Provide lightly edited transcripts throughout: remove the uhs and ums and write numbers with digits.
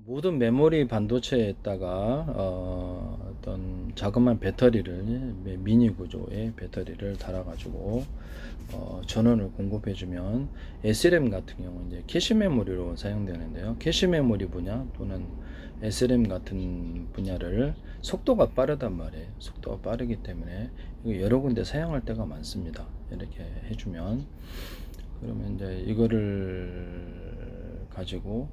모든 메모리 반도체에다가 어떤 자그마한 배터리를 미니 구조의 배터리를 달아가지고 전원을 공급해주면 SRAM 같은 경우 이제 캐시 메모리로 사용되는데요. 캐시 메모리 분야 또는 SRAM 같은 분야를 속도가 빠르단 말이에요. 속도가 빠르기 때문에 이거 여러 군데 사용할 때가 많습니다. 이렇게 해주면 그러면 이제 이거를 가지고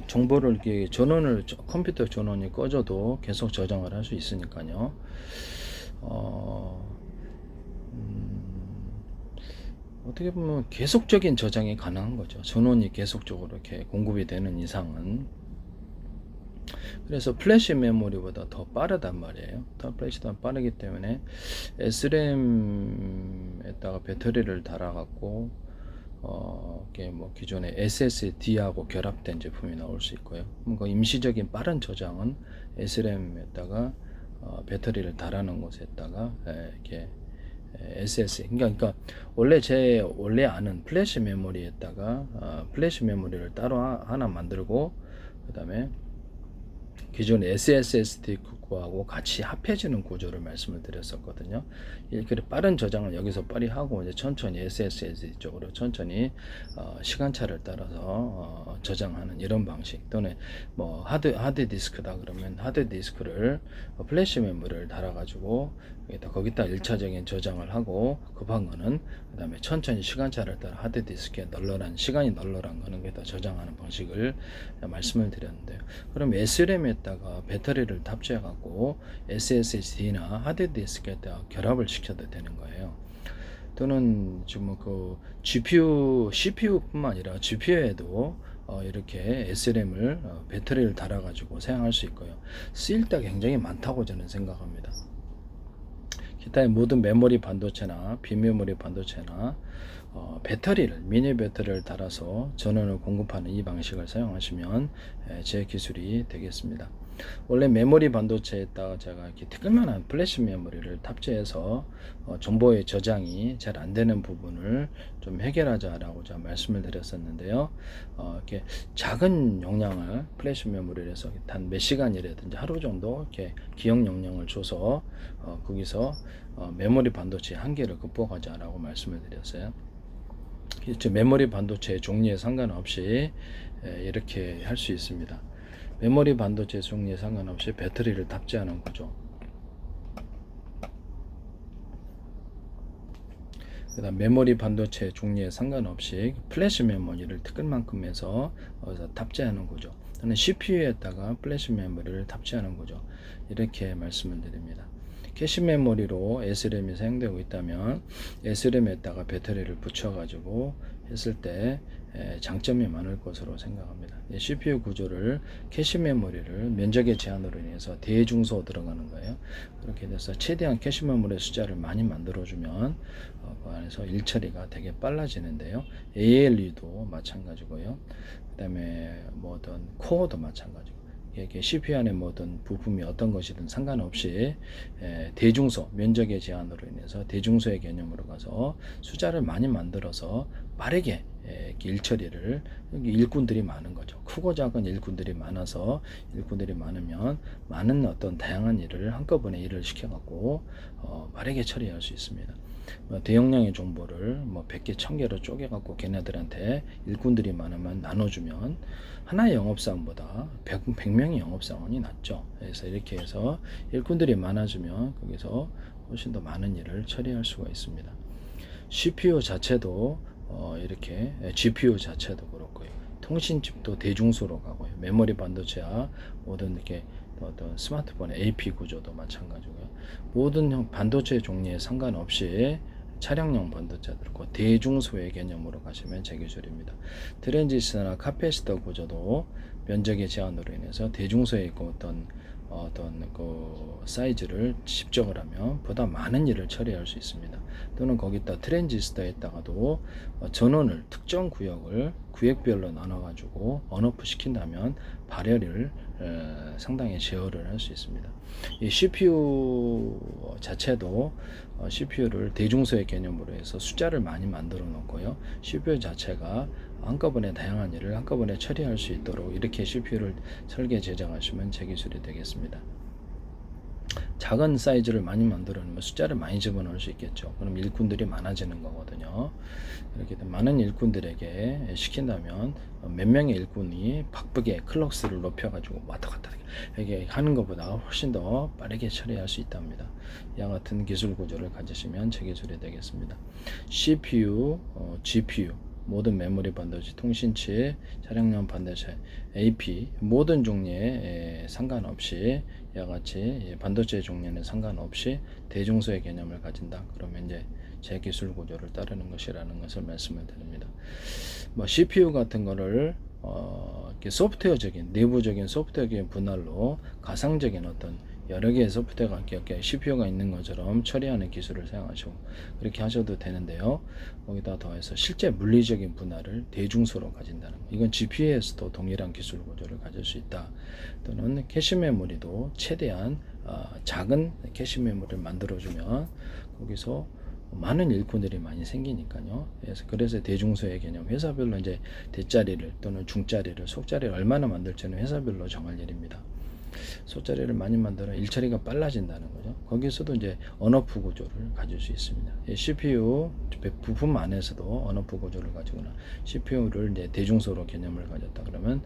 정보를 이렇게 전원을 컴퓨터 전원이 꺼져도 계속 저장을 할 수 있으니까요. 어, 어떻게 보면 계속적인 저장이 가능한 거죠. 전원이 계속적으로 이렇게 공급이 되는 이상은. 그래서 플래시 메모리보다 더 빠르단 말이에요. 더 플래시보다 빠르기 때문에 SRAM에다가 배터리를 달아갖고 이게 뭐 기존의 SSD하고 결합된 제품이 나올 수 있고요. 그 임시적인 빠른 저장은 SRAM에다가 배터리를 달아놓은 곳에다가 이렇게 그러니까 원래 아는 플래시 메모리에다가 플래시 메모리를 따로 하나 만들고 그다음에 기존 SSD하고 같이 합해지는 구조를 말씀을 드렸었거든요. 이렇게 빠른 저장을 여기서 빨리 하고 이제 천천히 SSD 쪽으로 천천히 시간차를 따라서 저장하는 이런 방식 또는 뭐 하드 디스크다 그러면 하드 디스크를 플래시 메모리를 달아가지고 거기다 1차적인 저장을 하고 급한 거는 그 다음에 천천히 시간차를 따라 하드 디스크에 시간이 널널한 거는 거기다 저장하는 방식을 말씀을 드렸는데요. 그럼 SRAM에다가 배터리를 탑재해 갖고 SSD나 하드디스크에다가 결합을 시켜도 되는 거예요. 또는 지금 그 GPU, CPU뿐만 아니라 GPU에도 이렇게 SRAM을 배터리를 달아 가지고 사용할 수 있고요. 쓰일 때가 굉장히 많다고 저는 생각합니다. 기타의 모든 메모리 반도체나 비메모리 반도체나 배터리를 미니 배터리를 달아서 전원을 공급하는 이 방식을 사용하시면 제 기술이 되겠습니다. 원래 메모리 반도체에다가 제가 이렇게 뜨끈만한 플래시 메모리를 탑재해서 정보의 저장이 잘 안 되는 부분을 좀 해결하자라고 제가 말씀을 드렸었는데요. 이렇게 작은 용량을 플래시 메모리를 해서 단 몇 시간이라든지 하루 정도 이렇게 기억 용량을 줘서 거기서 메모리 반도체 한계를 극복하자라고 말씀을 드렸어요. 메모리 반도체 종류에 상관없이 이렇게 할 수 있습니다. 메모리 반도체 종류에 상관없이 배터리를 탑재하는 거죠. 그다음 메모리 반도체 종류에 상관없이 플래시 메모리를 뜨끈만큼 해서 탑재하는 거죠. 또는 CPU에다가 플래시 메모리를 탑재하는 거죠. 이렇게 말씀을 드립니다. 캐시 메모리로 SRAM이 사용되고 있다면 SRAM에다가 배터리를 붙여가지고 했을 때 장점이 많을 것으로 생각합니다. CPU 구조를 캐시 메모리를 면적의 제한으로 인해서 대중소 들어가는 거예요. 그렇게 돼서 최대한 캐시 메모리 숫자를 많이 만들어주면 그 안에서 일 처리가 되게 빨라지는데요. ALU도 마찬가지고요. 그 다음에 뭐 어떤 코어도 마찬가지고. 이게 CPU 안에 뭐든 부품이 어떤 것이든 상관없이 대중소, 면적의 제한으로 인해서 대중소의 개념으로 가서 숫자를 많이 만들어서 빠르게 일처리를 여기 일꾼들이 많은 거죠. 크고 작은 일꾼들이 많아서 일꾼들이 많으면 많은 어떤 다양한 일을 한꺼번에 일을 시켜갖고 빠르게 처리할 수 있습니다. 대용량의 정보를 뭐 100개, 1000개로 쪼개갖고 걔네들한테 일꾼들이 많으면 나눠주면 하나의 영업사원보다 100명의 영업사원이 낫죠. 그래서 이렇게 해서 일꾼들이 많아지면 거기서 훨씬 더 많은 일을 처리할 수가 있습니다. CPU 자체도 이렇게 GPU 자체도 그렇고요. 통신칩도 대중소로 가고요. 메모리 반도체와 모든 이렇게 어떤 스마트폰의 AP 구조도 마찬가지고요. 모든 반도체 종류에 상관없이 차량용 반도체도 그렇고 대중소의 개념으로 가시면 제 기술입니다. 트랜지스터나 카패시터 구조도 면적의 제한으로 인해서 대중소에 있고 어떤 그 사이즈를 집적을 하면 보다 많은 일을 처리할 수 있습니다. 또는 거기다 트랜지스터에다가도 전원을 특정 구역을 구역별로 나눠가지고 언오프 시킨다면 발열을 상당히 제어를 할 수 있습니다. 이 CPU 자체도 CPU를 대중소의 개념으로 해서 숫자를 많이 만들어 놓고요. CPU 자체가 한꺼번에 다양한 일을 한꺼번에 처리할 수 있도록 이렇게 CPU를 설계 제작하시면 제 기술이 되겠습니다. 작은 사이즈를 많이 만들어 놓으면 숫자를 많이 집어넣을 수 있겠죠. 그럼 일꾼들이 많아지는 거거든요. 이렇게 많은 일꾼들에게 시킨다면 몇 명의 일꾼이 바쁘게 클럭스를 높여가지고 왔다 갔다 이렇게 하는 것보다 훨씬 더 빠르게 처리할 수 있답니다. 이와 같은 기술 구조를 가지시면 제 기술이 되겠습니다. CPU, GPU, 모든 메모리 반도체, 통신치, 차량용 반도체, AP 모든 종류에 상관없이 이와 같이 반도체 종류는 상관없이 대중소의 개념을 가진다. 그러면 이제 제 기술 구조를 따르는 것이라는 것을 말씀을 드립니다. 뭐 CPU 같은 거를 이렇게 소프트웨어적인 내부적인 소프트웨어적인 분할로 가상적인 어떤 여러 개의 소프트웨어가 이렇게 CPU가 있는 것처럼 처리하는 기술을 사용하시고 그렇게 하셔도 되는데요. 거기다 더해서 실제 물리적인 분할을 대중소로 가진다는 거. 이건 GPU에서도 동일한 기술 구조를 가질 수 있다. 또는 캐시 메모리도 최대한 작은 캐시 메모리를 만들어주면 거기서 많은 일꾼들이 많이 생기니까요. 그래서 대중소의 개념, 회사별로 이제 대자리를 또는 중자리를, 속자리를 얼마나 만들지는 회사별로 정할 일입니다. 소자리를 많이 만들어 일처리가 빨라진다는 거죠. 거기서도 이제 언오프 구조를 가질 수 있습니다. CPU 부품 안에서도 언오프 구조를 가지거나 CPU를 이제 대중소로 개념을 가졌다 그러면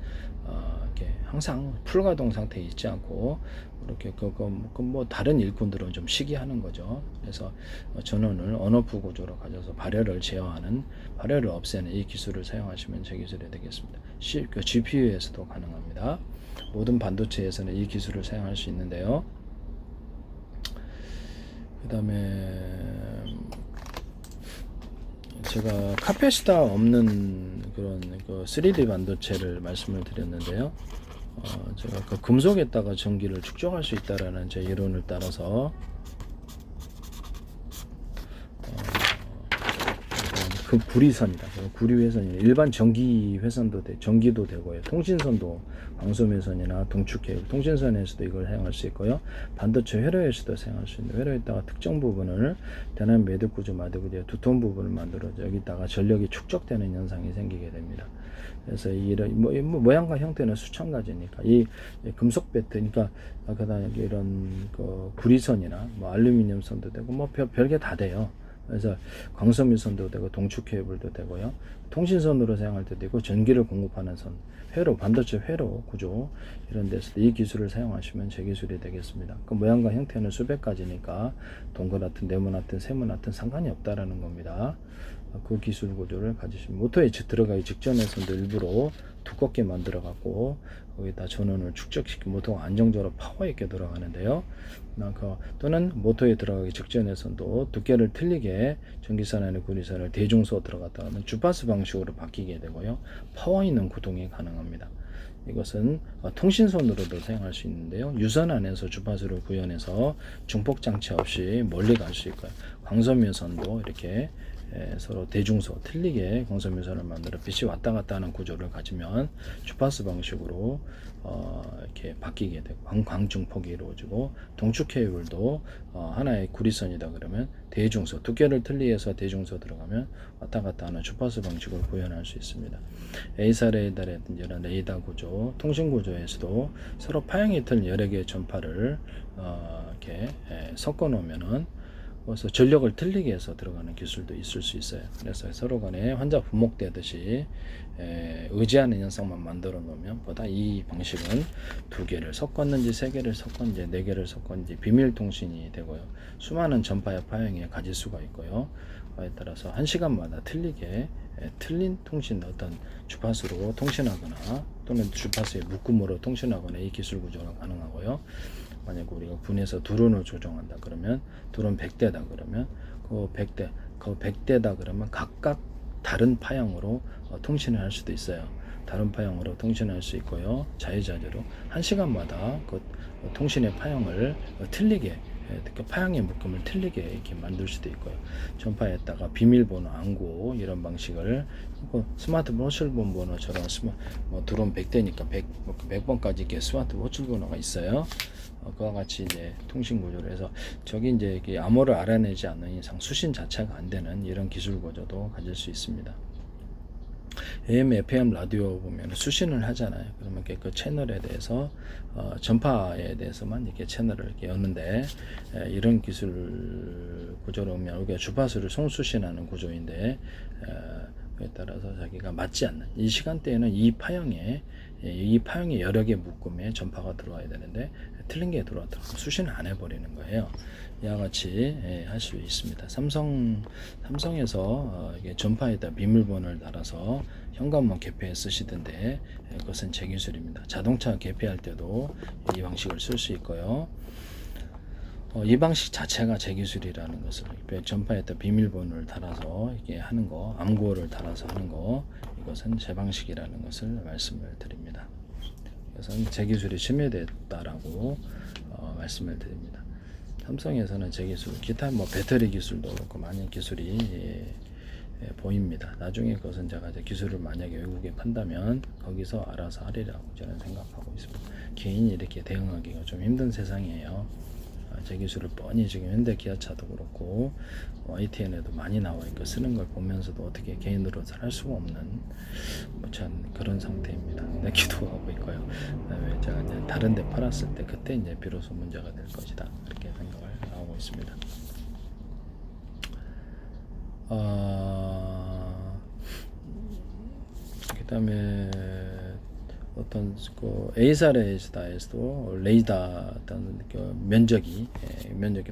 이렇게 항상 풀가동 상태에 있지 않고 이렇게 뭐 다른 일꾼들은 좀 시기하는 거죠. 그래서 전원을 언오프 구조로 가져서 발열을 제어하는, 발열을 없애는 이 기술을 사용하시면 제 기술이 되겠습니다. GPU에서도 가능합니다. 모든 반도체에서는 이 기술을 사용할 수 있는데요. 그 다음에 제가 카패시터 없는 그런 3D 반도체를 말씀을 드렸는데요. 제가 그 금속에다가 전기를 축적할 수 있다라는 제 이론을 따라서 그 구리선이다. 구리회선이 일반 전기 회선도 전기도 되고요. 통신선도 광소매선이나 동축케이블, 통신선에서도 이걸 사용할 수 있고요. 반도체 회로에서도 사용할 수 있는데 회로에다가 특정 부분을 대난 매듭 구조, 마듭 구조, 두통 부분을 만들어서 여기다가 전력이 축적되는 현상이 생기게 됩니다. 그래서 이런 모양과 형태는 수천 가지니까 이 금속 배트, 그러니까 그다음에 이런 구리선이나 뭐 알루미늄 선도 되고 뭐 별게 다 돼요. 그래서 광섬유선도 되고 동축 케이블도 되고요. 통신선으로 사용할 때도 있고 전기를 공급하는 선, 회로, 반도체 회로 구조 이런 데서 이 기술을 사용하시면 제 기술이 되겠습니다. 그 모양과 형태는 수백 가지니까 동그랗든 네모나든 세모나든 상관이 없다라는 겁니다. 그 기술 구조를 가지시면 모터에 들어가기 직전에서도 일부러 두껍게 만들어 갖고 거기다 전원을 축적시키고 모터가 안정적으로 파워 있게 들어가는데요. 또는 모터에 들어가기 직전에서도 두께를 틀리게 전기선이나 구리선을 대중소 들어갔다 하면 주파수 방식으로 바뀌게 되고요. 파워 있는 구동이 가능합니다. 이것은 통신선으로도 사용할 수 있는데요. 유선 안에서 주파수를 구현해서 중폭 장치 없이 멀리 갈 수 있고요. 광섬유선도 이렇게 서로 대중소 틀리게 광섬유선을 만들어 빛이 왔다 갔다 하는 구조를 가지면 주파수 방식으로 이렇게 바뀌게 되고 광중폭이 이루어지고 동축 케이블도 하나의 구리선이다 그러면 대중소, 두께를 틀리해서 대중소 들어가면 왔다 갔다 하는 주파수 방식을 구현할 수 있습니다. A사 레이더라든지 이런 레이더 구조, 통신 구조에서도 서로 파형이 틀린 여러 개의 전파를 이렇게 섞어 놓으면은 그래서 전력을 틀리게 해서 들어가는 기술도 있을 수 있어요. 그래서 서로 간에 환자 분목되듯이 의지하는 현상만 만들어 놓으면 보다 이 방식은 두 개를 섞었는지 세 개를 섞었는지 네 개를 섞었는지 비밀 통신이 되고요. 수많은 전파의 파형에 가질 수가 있고요. 그에 따라서 한 시간마다 틀리게 틀린 통신 어떤 주파수로 통신하거나 또는 주파수의 묶음으로 통신하거나 이 기술 구조가 가능하고요. 만약 우리가 분해서 드론을 조정한다 그러면 드론 100대다 그러면 그 100대다 그러면 각각 다른 파형으로 통신을 할 수도 있어요. 다른 파형으로 통신할 수 있고요. 자유자재로 한 시간마다 그 통신의 파형을 틀리게 그 파형의 묶음을 틀리게 이렇게 만들 수도 있고요. 전파에다가 비밀번호, 암구 이런 방식을 스마트폰 호출본 번호처럼 뭐 드론 100대니까 100번까지 이렇게 스마트 호출번호가 있어요. 그와 같이 이제 통신 구조를 해서 저기 이제 암호를 알아내지 않는 이상 수신 자체가 안 되는 이런 기술 구조도 가질 수 있습니다. AM, FM 라디오 보면 수신을 하잖아요. 그러면 그 채널에 대해서 전파에 대해서만 이렇게 채널을 이렇게 여는데 이런 기술 구조로 보면 우리가 주파수를 송수신하는 구조인데 그에 따라서 자기가 맞지 않는 이 시간대에는 이 파형에 여러 개 묶음에 전파가 들어와야 되는데 틀린 게 들어왔다고 수신을 안 해버리는 거예요. 이와 같이 할 수 있습니다. 삼성에서 이게 전파에다 비밀번호를 달아서 현관문 개폐에 쓰시던데 그것은 제 기술입니다. 자동차 개폐할 때도 이 방식을 쓸 수 있고요. 이 방식 자체가 제 기술이라는 것을 전파에다 비밀번호를 달아서 이게 하는 거, 암구호를 달아서 하는 거, 이것은 제 방식이라는 것을 말씀을 드립니다. 그래서 제 기술이 침해됐다라고 말씀을 드립니다. 삼성에서는 제 기술, 기타 뭐 배터리 기술도 그렇고 많은 기술이 보입니다. 나중에 그것은 제가 이제 기술을 만약에 외국에 판다면 거기서 알아서 하리라고 저는 생각하고 있습니다. 개인이 이렇게 대응하기가 좀 힘든 세상이에요. 제 기술을 뻔히 지금 현대 기아차도 그렇고 ITN에도 많이 나와 있고 쓰는 걸 보면서도 어떻게 개인으로서 할 수가 없는 참 그런 상태입니다. 네, 기도하고 있고요. 그다음에 제가 이제 다른 데 팔았을 때 그때 이제 비로소 문제가 될 것이다. 그렇게 생각을 하고 있습니다. 그다음에 어떤 그 A사에서도 레이더 어떤 그 면적이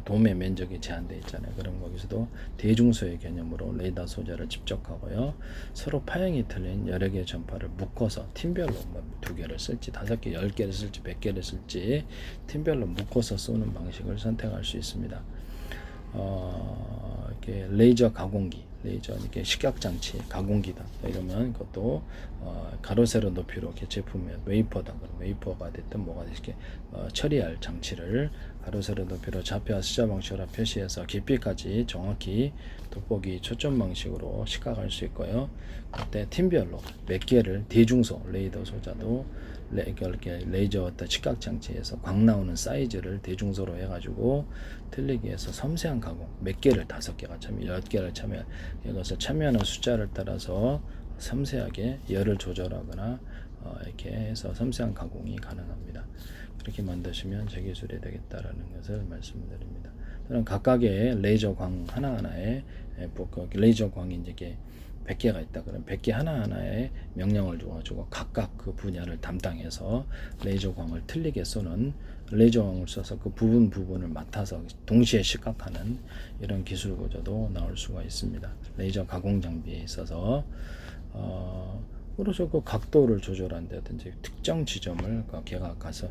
도매 면적이 제한되어 있잖아요. 그럼 거기서도 대중소의 개념으로 레이더 소재를 집적하고요. 서로 파형이 틀린 여러 개의 전파를 묶어서 팀별로 뭐 2개를 쓸지 5개, 10개를 쓸지 100개를 쓸지 팀별로 묶어서 쏘는 방식을 선택할 수 있습니다. 이렇게 레이저 가공기, 레이저 이렇게 식각장치 가공기다 이러면 그것도 가로 세로 높이로 이렇게 제품에 웨이퍼다 그럼 웨이퍼가 됐든 뭐가 됐든 처리할 장치를 가로 세로 높이로 좌표와 숫자 방식으로 표시해서 깊이까지 정확히 돋보기 초점 방식으로 식각할 수 있고요. 그때 팀별로 몇 개를 대중소 레이더 소자도 이렇게 레이저 어떤 식각 장치에서 광 나오는 사이즈를 대중소로 해가지고 틀리기 위해서 섬세한 가공 몇 개를 5개가 참여 10개를 참여 이것을 참여하는 숫자를 따라서 섬세하게 열을 조절하거나 이렇게 해서 섬세한 가공이 가능합니다. 그렇게 만드시면 제 기술이 되겠다라는 것을 말씀드립니다. 또는 각각의 레이저 광 하나하나에 레이저 광이 이제 100개가 있다 그러면 100개 하나하나에 명령을 줘가지고 각각 그 분야를 담당해서 레이저 광을 틀리게 쏘는 레이저 광을 쏴서 그 부분을 맡아서 동시에 시각하는 이런 기술 구조도 나올 수가 있습니다. 레이저 가공 장비에 있어서 그래서 그 각도를 조절한다든지 특정 지점을 걔가 가서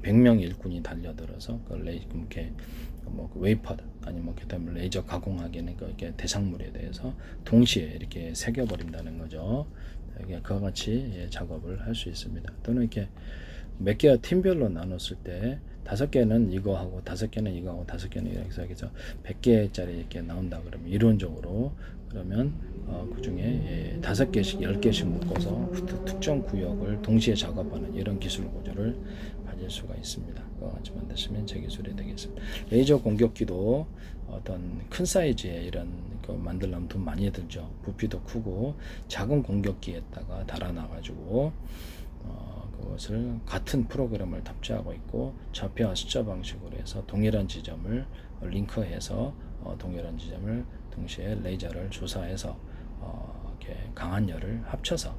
100명 일꾼이 달려들어서 그 이렇게 뭐 웨이퍼다 아니면 그다음에 레이저 가공하기는 이렇게 대상물에 대해서 동시에 이렇게 새겨버린다는 거죠. 그와 같이 작업을 할 수 있습니다. 또는 이렇게 몇 개의 팀별로 나눴을 때 5개는 이거 하고 5개는 이거 하고 5개는 이렇게 해서 100개짜리 이렇게 나온다 그러면 이론적으로 그러면 그 중에 5개씩 10개씩 묶어서 특정 구역을 동시에 작업하는 이런 기술 구조를 가질 수가 있습니다. 그와 같이 만드시면 제 기술이 되겠습니다. 레이저 공격기도 어떤 큰 사이즈의 이런 거 만들려면 돈 많이 들죠. 부피도 크고 작은 공격기에다가 달아놔가지고 그것을 같은 프로그램을 탑재하고 있고 좌표와 숫자 방식으로 해서 동일한 지점을 링크해서 동일한 지점을 동시에 레이저를 조사해서 이렇게 강한 열을 합쳐서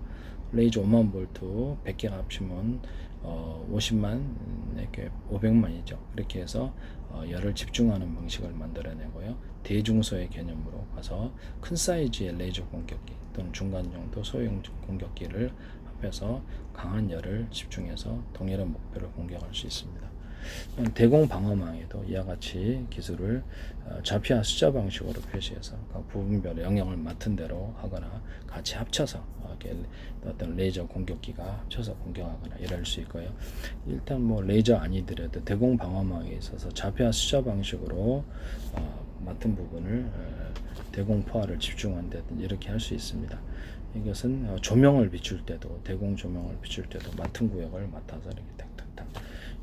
레이저 5만 볼트 100개가 합치면 50만 이렇게 500만이죠. 그렇게 해서 열을 집중하는 방식을 만들어내고요. 대중소의 개념으로 가서 큰 사이즈의 레이저 공격기 또는 중간 정도 소형 공격기를 합해서 강한 열을 집중해서 동일한 목표를 공격할 수 있습니다. 대공 방어망에도 이와 같이 기술을 좌표와 숫자 방식으로 표시해서 각 부분별 영역을 맡은 대로 하거나 같이 합쳐서 이렇게 어떤 레이저 공격기가 합쳐서 공격하거나 이럴 수 있고요. 일단 뭐 레이저 아니더라도 대공 방어망에 있어서 좌표와 숫자 방식으로 맡은 부분을 대공 포화를 집중한다든지 이렇게 할 수 있습니다. 이것은 조명을 비출 때도 대공 조명을 비출 때도 맡은 구역을 맡아서 이렇게 탁탁탁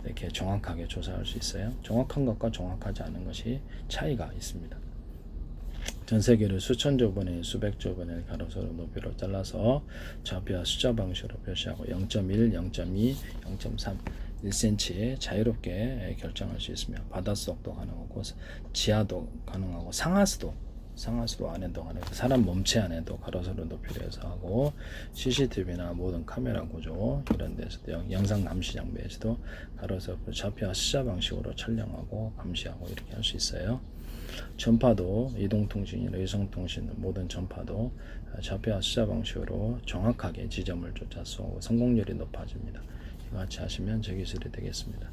이렇게 정확하게 조사할 수 있어요. 정확한 것과 정확하지 않은 것이 차이가 있습니다. 전 세계를 수천조 번의 수백조 번의 가로세로 높이로 잘라서 좌표와 숫자 방식으로 표시하고 0.1, 0.2, 0.3 1cm에 자유롭게 결정할 수 있으며 바닷속도 가능하고 지하도 가능하고 상하수도 안에도 가능하고 사람 몸체 안에도 가로세로 높이로 해서 하고 CCTV나 모든 카메라 구조 이런 데서도 영상 감시 장비에서도 가로세로 좌표와 숫자 방식으로 촬영하고 감시하고 이렇게 할 수 있어요. 전파도 이동통신이나 위성통신 모든 전파도 좌표와 숫자 방식으로 정확하게 지점을 쫓아 쏘고 성공률이 높아집니다. 이와 같이 하시면 제 기술이 되겠습니다.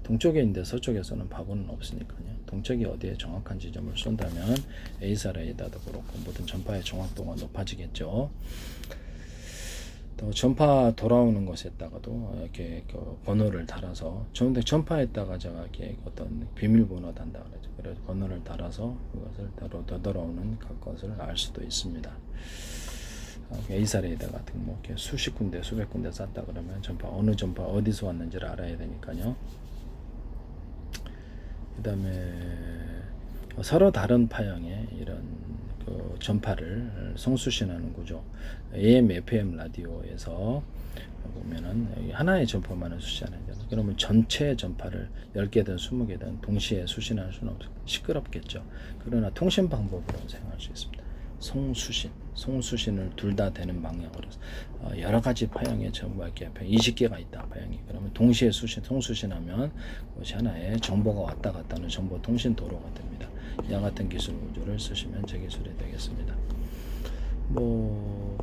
동쪽에 있는데 서쪽에서는 바보는 없으니까요. 동쪽이 어디에 정확한 지점을 쏜다면 에이사 레이더도 그렇고 모든 전파의 정확도가 높아지겠죠. 또 전파 돌아오는 것에다가도 이렇게 그 번호를 달아서 전파에다가 제가 이렇게 어떤 비밀번호 단다 그러죠. 그래서 번호를 달아서 그것을 되돌아오는 것을 알 수도 있습니다. 에이사 레이더 같은 뭐 이렇게 수십 군데 수백 군데 쐈다 그러면 어느 전파 어디서 왔는지를 알아야 되니까요. 그다음에 서로 다른 파형의 이런 그 전파를 송수신하는 구조. AM, FM 라디오에서 보면은 하나의 전파만을 수신하는 거죠. 그러면 전체 전파를 10개든 20개든 동시에 수신할 수는 없고 시끄럽겠죠. 그러나 통신 방법으로 사용할 수 있습니다. 송수신을 둘 다 되는 방향으로 여러 가지 파형의 정보가 이렇게 20개가 있다 파형이. 그러면 동시에 송수신하면 그것이 하나의 정보가 왔다 갔다 하는 정보 통신 도로가 됩니다. 이와 같은 기술 구조를 쓰시면 제 기술이 되겠습니다.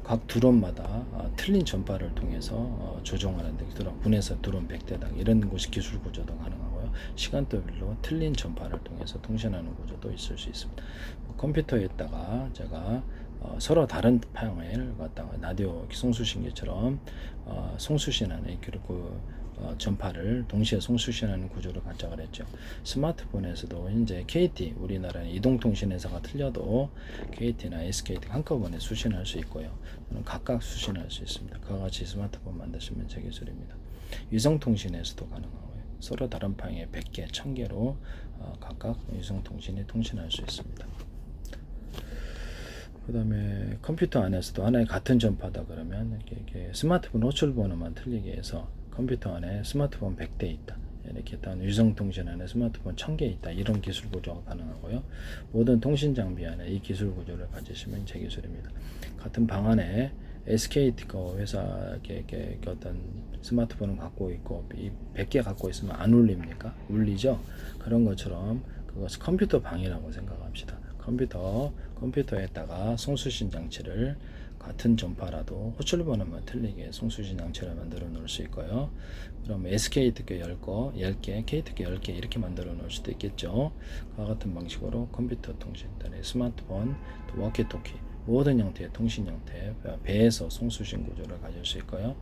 각 드론마다 틀린 전파를 통해서 조정하는데 군에서 드론 100대당 이런 곳이 기술 구조도 가능하고요. 시간대별로 틀린 전파를 통해서 통신하는 구조도 있을 수 있습니다. 컴퓨터에다가 제가 서로 다른 파형을 갖다가 라디오 송수신기처럼 송수신하는 전파를 동시에 송수신하는 구조를 가작을 했죠. 스마트폰에서도 현재 KT 우리나라의 이동통신회사가 틀려도 KT나 SKT 한꺼번에 수신할 수 있고요. 각각 수신할 수 있습니다. 그와 같이 스마트폰 만드시면 제 기술입니다. 위성통신에서도 가능하고요. 서로 다른 파형의 100개, 1000개로 각각 위성통신이 통신할 수 있습니다. 그 다음에 컴퓨터 안에서도 하나의 같은 전파다 그러면 이렇게 스마트폰 호출 번호만 틀리게 해서 컴퓨터 안에 스마트폰 100대 있다. 이렇게 일단 위성통신 안에 스마트폰 1000개 있다. 이런 기술 구조가 가능하고요. 모든 통신 장비 안에 이 기술 구조를 가지시면 제 기술입니다. 같은 방 안에 SKT 회사 이렇게 어떤 스마트폰을 갖고 있고 100개 갖고 있으면 안 울립니까? 울리죠? 그런 것처럼 그것을 컴퓨터 방이라고 생각합시다. 컴퓨터에다가 송수신 장치를 같은 전파라도 호출 번호만 틀리게 송수신 장치를 만들어 놓을 수 있고요. 그럼 SKT께 10개, KT께 10개 이렇게 만들어 놓을 수도 있겠죠. 그와 같은 방식으로 컴퓨터 통신, 스마트폰, 또 워키토키 모든 형태의 통신 형태, 배에서 송수신 구조를 가질 수 있고요.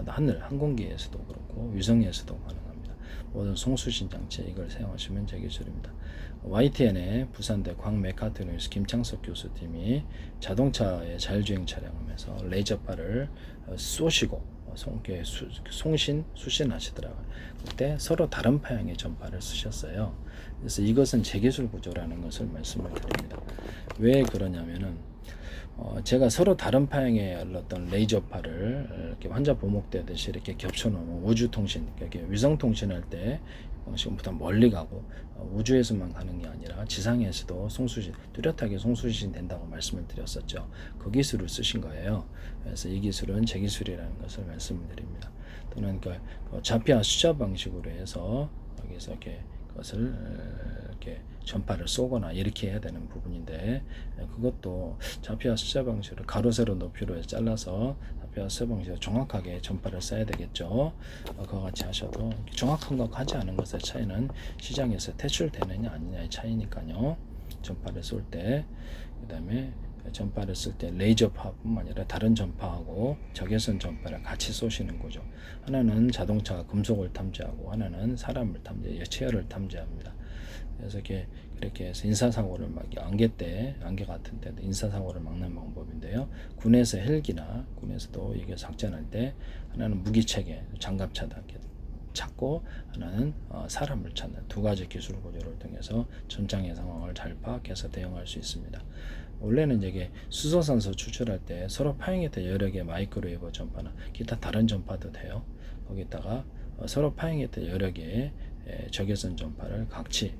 항공기에서도 그렇고 위성에서도 가능합니다. 모든 송수신 장치 이걸 사용하시면 제 기술입니다. YTN의 부산대 광메카트로니스 김창석 교수팀이 자동차의 자율주행 차량하면서 레이저바를 쏘시고 수신하시더라고요. 그때 서로 다른 파형의 전파를 쓰셨어요. 그래서 이것은 제기술 구조라는 것을 말씀을 드립니다. 왜 그러냐면은 제가 서로 다른 파형의 어떤 레이저파를 이렇게 환자 보목되듯이 이렇게 겹쳐놓으면 우주통신, 이렇게 위성통신할 때 방식보다 멀리 가고 우주에서만 가는 게 아니라 지상에서도 뚜렷하게 송수신 된다고 말씀을 드렸었죠. 그 기술을 쓰신 거예요. 그래서 이 기술은 제 기술이라는 것을 말씀을 드립니다. 또는 좌표와 숫자 방식으로 해서 여기서 이렇게 그것을 이렇게 전파를 쏘거나 이렇게 해야 되는 부분인데, 그것도 좌표와 숫자 방식으로 가로 세로 높이로 잘라서 좌표와 숫자 방식으로 정확하게 전파를 쏴야 되겠죠. 그와 같이 하셔도 정확한 것과 하지 않은 것의 차이는 시장에서 퇴출되느냐 아니냐의 차이니까요. 전파를 쏠 때, 그 다음에 전파를 쓸 때 레이저파뿐만 아니라 다른 전파하고 적외선 전파를 같이 쏘시는 거죠. 하나는 자동차가 금속을 탐지하고 하나는 사람을 탐지해요. 체열을 탐지합니다. 그래서 그렇게 해서 인사사고를 안개 같은 때도 인사사고를 막는 방법인데요. 군에서 헬기나 군에서도 이게 작전할 때 하나는 무기체계 장갑 차단 찾고 하나는 사람을 찾는 두 가지 기술 구조를 통해서 전장의 상황을 잘 파악해서 대응할 수 있습니다. 원래는 이게 수소산소 추출할 때 서로 파행했던 여러 개의 마이크로웨이브 전파나 기타 다른 전파도 돼요. 거기다가 서로 파행했던 여러 개의 적외선 전파를 같이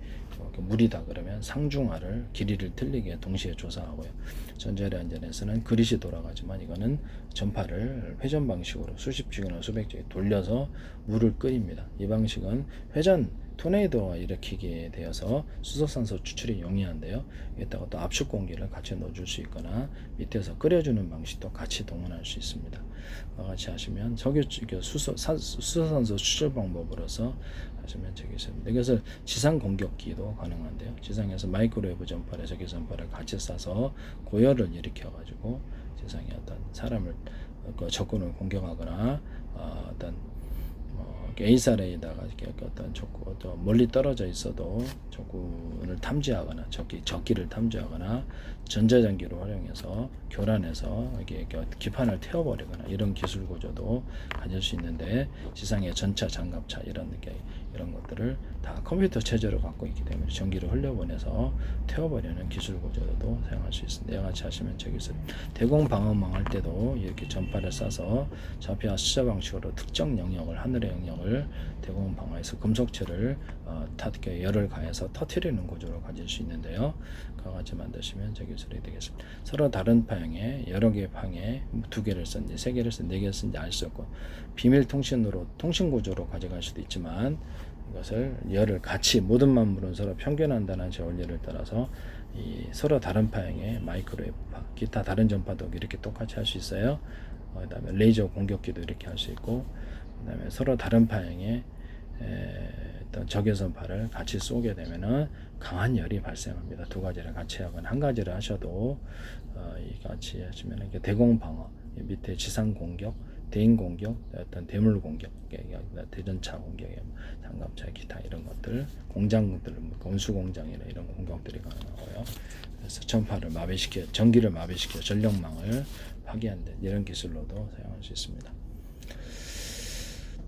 무리다 그러면 상중하를 길이를 틀리게 동시에 조사하고요. 전자레인전에서는 그릿이 돌아가지만 이거는 전파를 회전 방식으로 수십 주기나 수백 주기 돌려서 물을 끓입니다. 이 방식은 회전 토네이도가 일으키게 되어서 수소산소 추출이 용이한데요. 여기다가 또 압축 공기를 같이 넣어줄 수 있거나 밑에서 끓여주는 방식도 같이 동원할 수 있습니다. 같이 하시면 수소산소 추출 방법으로서 하시면 저기 있습니다. 이것을 지상 공격기도 가능한데요. 지상에서 마이크로웨이브 전파를 적외 전파를 같이 쏴서 고열을 일으켜가지고 지상에 어떤 사람을 적군을 공격하거나 어떤 A사례에다가 어떤 적군 또 멀리 떨어져 있어도 적군을 탐지하거나 적기를 탐지하거나 전자전기를 활용해서 교란해서 이게 기판을 태워버리거나 이런 기술 구조도 가질 수 있는데, 지상의 전차, 장갑차 이런 것들을 다 컴퓨터 체제로 갖고 있기 때문에 전기를 흘려보내서 태워버리는 기술 구조도 사용할 수 있습니다. 이와 같이 하시면 저기서 대공 방어망 할 때도 이렇게 전파를 쏴서 좌표와 숫자 방식으로 특정 영역을 하늘의 영역을 대공 방어해서 금속체를 열을 가해서 터뜨리는 구조로 가질 수 있는데요. 그와 같이 만드시면 저 기술이 되겠습니다. 서로 다른 파형에 여러 개의 파형에 두 개를 쓴지 세 개를 쓴지 네 개를 쓴지 알 수 없고 비밀 통신으로 통신 구조로 가져갈 수도 있지만, 이것을 열을 같이 모든 만물은 서로 평균한다는 제 원리를 따라서 이 서로 다른 파형의 마이크로웨이브파 기타 다른 전파도 이렇게 똑같이 할 수 있어요. 그 다음에 레이저 공격기도 이렇게 할 수 있고, 그 다음에 서로 다른 파형의 어떤 적외선파를 같이 쏘게 되면은 강한 열이 발생합니다. 두 가지를 같이 하거나 한 가지를 하셔도 이 같이 하시면 이게 대공 방어, 밑에 지상 공격, 대인 공격, 어떤 대물 공격, 대전차 공격, 장갑차, 기타 이런 것들, 공장들, 원수 공장이나 이런 공격들이 가능하고요. 그래서 전파를 마비시켜, 전기를 마비시켜 전력망을 파괴한다 이런 기술로도 사용할 수 있습니다.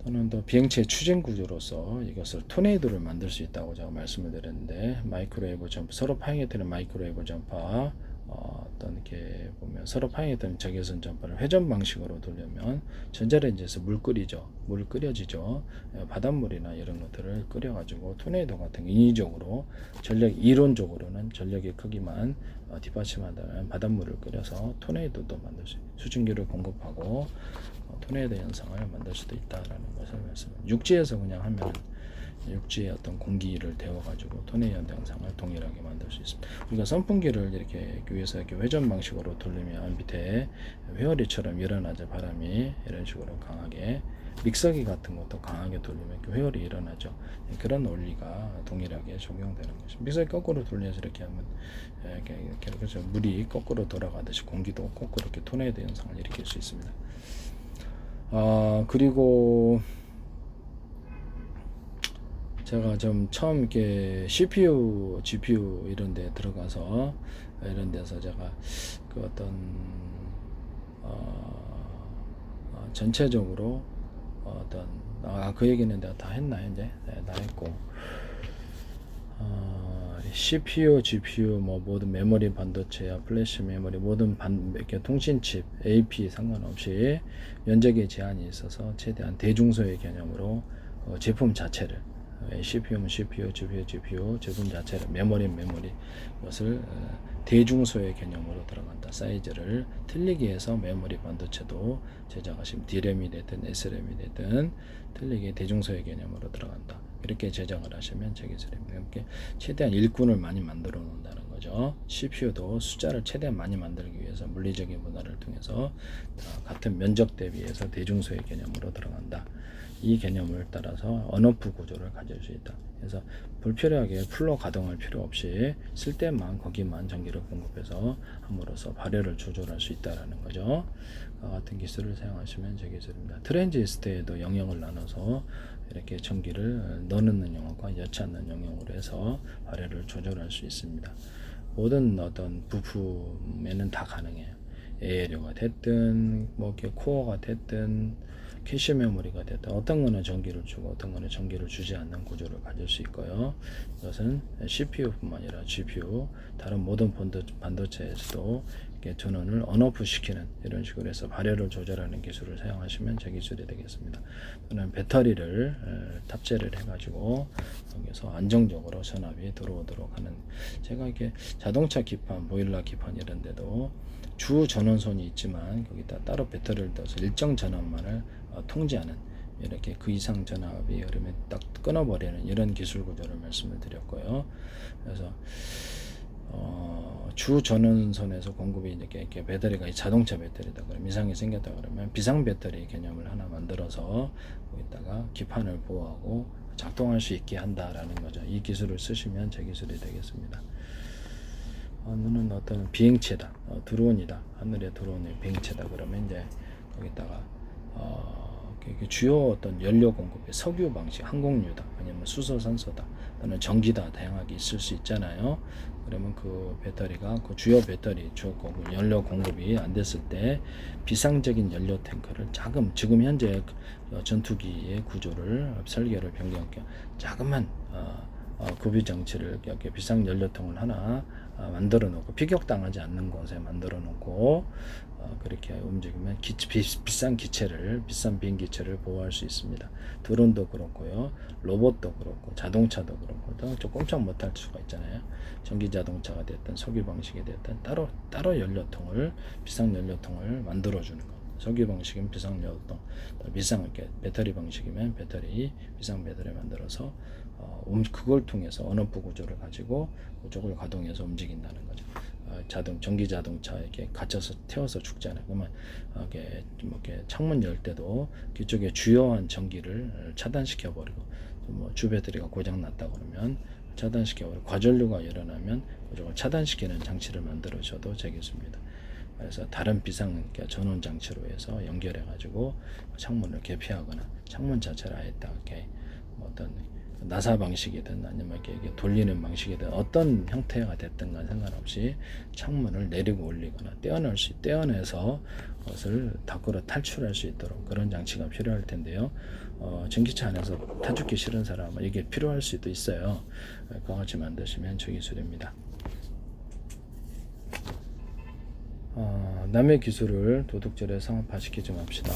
또는 또 비행체 추진 구조로서 이것을 토네이도를 만들 수 있다고 제가 말씀을 드렸는데, 마이크로웨이브 전파, 서로 파행했던 마이크로웨이브 전파, 어떤 이렇게 보면 서로 파행했던 적외선 전파를 회전 방식으로 돌려면 전자레인지에서 물 끓여지죠. 바닷물이나 이런 것들을 끓여가지고 토네이도 같은 인위적으로 이론적으로는 전력의 크기만 뒷받침한다면 바닷물을 끓여서 토네이도도 만들 수, 수증기를 공급하고 토네이도 현상을 만들 수도 있다라는 것을 말씀합니다. 육지에서 그냥 하면 육지의 어떤 공기를 데워가지고 토네이도 현상을 동일하게 만들 수 있습니다. 우리가 선풍기를 이렇게 위에서 이렇게 회전 방식으로 돌리면 밑에 회오리처럼 일어나죠. 바람이 이런 식으로 강하게, 믹서기 같은 것도 강하게 돌리면 회오리 일어나죠. 그런 원리가 동일하게 적용되는 것입니다. 믹서기 거꾸로 돌려서 이렇게 하면 이렇게 그래서 물이 거꾸로 돌아가듯이 공기도 거꾸로 이렇게 토네이도 현상을 일으킬 수 있습니다. 그리고 제가 좀 처음 이렇게 CPU, GPU 이런 데 들어가서 이런 데서 제가 그 어떤 전체적으로 어떤 그 얘기는 내가 다 했나요? 이제 다 했고, CPU, GPU 뭐 모든 메모리 반도체야 플래시 메모리 모든 이렇게 통신칩 AP 상관없이 면적에 제한이 있어서 최대한 대중소의 개념으로 제품 자체를 CPU면 CPU, GPU 제품 자체를 메모리 것을 대중소의 개념으로 들어간다. 사이즈를 틀리게 해서 메모리 반도체도 제작하시면 D램이 됐든 SRAM이 됐든 틀리게 대중소의 개념으로 들어간다. 이렇게 제작을 하시면 제 기술입니다. 이렇게 최대한 일꾼을 많이 만들어 놓는다는 거죠. CPU도 숫자를 최대한 많이 만들기 위해서 물리적인 문화를 통해서 같은 면적 대비해서 대중소의 개념으로 들어간다. 이 개념을 따라서 언오프 구조를 가질 수 있다. 그래서 불필요하게 풀로 가동할 필요 없이 쓸 때만 거기만 전기를 공급해서 함으로써 발열을 조절할 수 있다라는 거죠. 같은 기술을 사용하시면 제 기술입니다. 트랜지스터에도 영역을 나눠서 이렇게 전기를 넣는 영역과 넣지 않는 영역으로 해서 발열을 조절할 수 있습니다. 모든 어떤 부품에는 다 가능해요. ALU가 됐든 뭐 이렇게 코어가 됐든 캐시 메모리가 됐든 어떤 거는 전기를 주고 어떤 거는 전기를 주지 않는 구조를 가질 수 있고요. 이것은 CPU뿐만 아니라 GPU 다른 모든 반도체에서도 전원을 언오프 시키는 이런 식으로 해서 발열을 조절하는 기술을 사용하시면 제 기술이 되겠습니다. 또는 배터리를 탑재를 해가지고 여기서 안정적으로 전압이 들어오도록 하는, 제가 이게 자동차 기판, 보일러 기판 이런 데도 주 전원선이 있지만 거기다 따로 배터리를 떠서 일정 전압만을 통제하는, 이렇게 그 이상 전압이 흐르면 딱 끊어버리는 이런 기술 구조를 말씀을 드렸고요. 그래서 주 전원선에서 공급이 이렇게 배터리가 자동차 배터리다 그러면 이상이 생겼다 그러면 비상 배터리 개념을 하나 만들어서 거기다가 기판을 보호하고 작동할 수 있게 한다라는 거죠. 이 기술을 쓰시면 제 기술이 되겠습니다. 너는 어떤 비행체다, 드론이다, 하늘에 들어오는 비행체다 그러면 이제 거기다가 주요 어떤 연료 공급의 석유 방식, 항공유다, 아니면 수소, 산소다, 또는 전기다, 다양하게 있을 수 있잖아요. 그러면 그 배터리가 그 주요 배터리, 연료 공급이 안 됐을 때 비상적인 연료 탱크를 지금 현재 전투기의 구조를 설계를 변경할게 자그만 구비 장치를 이렇게 비상 연료통을 하나 만들어 놓고 피격당하지 않는 곳에 만들어 놓고 그렇게 움직이면 비싼 비행기체를 보호할 수 있습니다. 드론도 그렇고요, 로봇도 그렇고, 자동차도 그렇고, 또 꼼짝 못할 수가 있잖아요. 전기 자동차가 됐든 석유 방식이 됐든 따로 비상 연료통을 만들어 주는 것. 석유 방식이면 비상 연료통, 이렇게 배터리 방식이면 비상 배터리 만들어서 그걸 통해서 언오프 구조를 가지고 그쪽을 가동해서 움직인다는 거죠. 전기 자동차 이렇게 갇혀서 태워서 죽잖아요. 그러면 이렇게 창문 열 때도 그쪽에 주요한 전기를 차단시켜 버리고, 주 배터리가 고장 났다 그러면 차단시켜 버리고, 과전류가 일어나면 그쪽을 차단시키는 장치를 만들어 줘도 되겠습니다. 그래서 다른 전원 장치로 해서 연결해 가지고 창문을 개폐하거나 창문 자체를 아예 딱 이렇게 어떤 나사 방식이든 아니면 이렇게 돌리는 방식이든 어떤 형태가 됐든 간 상관없이 창문을 내리고 올리거나 떼어내서 그것을 밖으로 탈출할 수 있도록 그런 장치가 필요할 텐데요. 전기차 안에서 타죽기 싫은 사람은 이게 필요할 수도 있어요. 그거 같이 만드시면 저 기술입니다. 남의 기술을 도둑질에 상업화시키지 맙시다.